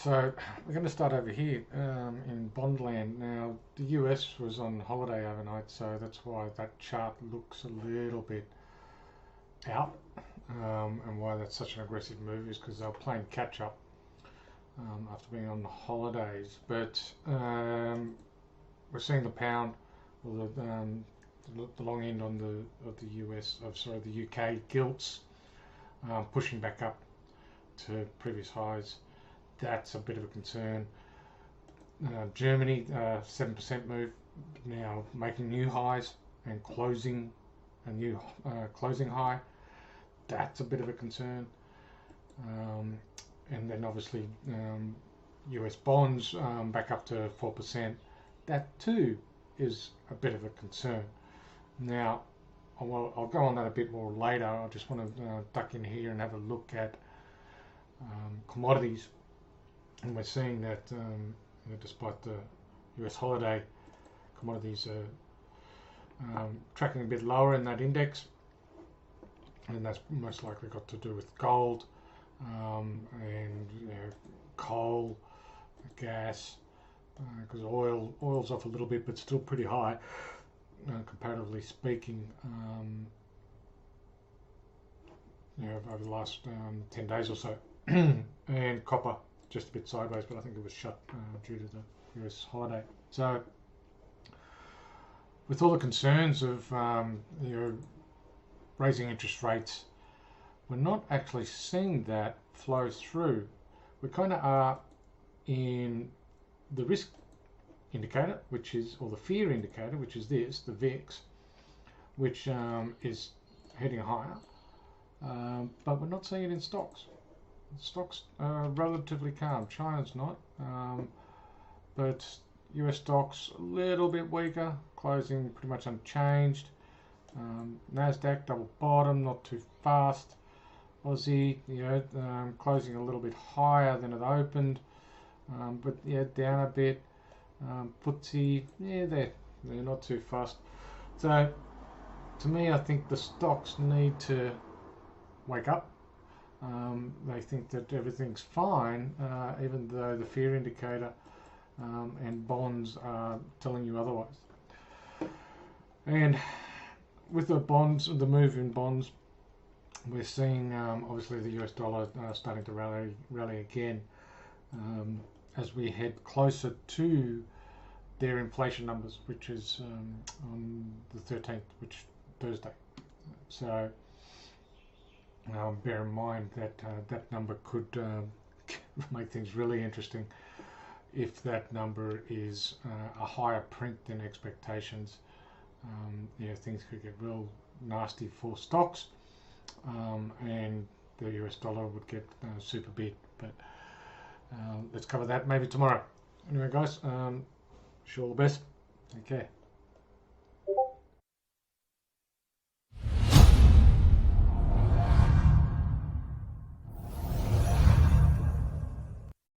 So we're going to start over here in Bondland. Now the US was on holiday overnight, so that's why that chart looks a little bit out, and why that's such an aggressive move is because they're playing catch up after being on the holidays. But we're seeing the pound, or the long end on the US, the UK gilts pushing back up to previous highs. That's a bit of a concern. Germany, 7% move, now making new highs and closing a new closing high. That's a bit of a concern. And then obviously US bonds back up to 4%. That too is a bit of a concern. Now, I'll go on that a bit more later. I just want to duck in here and have a look at commodities. And we're seeing that despite the US holiday, commodities are tracking a bit lower in that index, and that's most likely got to do with gold and coal, gas, because oil's off a little bit, but still pretty high comparatively speaking. Over the last 10 days or so, and copper just a bit sideways, but I think it was shut due to the US holiday. So with all the concerns of raising interest rates, we're not actually seeing that flow through. We kind of are in the risk indicator, which is, or the fear indicator, which is the VIX, which is heading higher, but we're not seeing it in stocks. Stocks are relatively calm. China's not, but US stocks a little bit weaker, closing pretty much unchanged. Nasdaq double bottom, not too fast. Aussie, closing a little bit higher than it opened, but down a bit. FTSE, they're not too fast. So to me, I think the stocks need to wake up. They think that everything's fine, even though the fear indicator and bonds are telling you otherwise. And with the bonds, the move in bonds, we're seeing obviously the US dollar starting to rally again as we head closer to their inflation numbers, which is on the 13th, which Thursday. So bear in mind that that number could make things really interesting if that number is a higher print than expectations. Things could get real nasty for stocks, and the US dollar would get super big. But let's cover that maybe tomorrow. Anyway, guys, wish you all the best. Take care.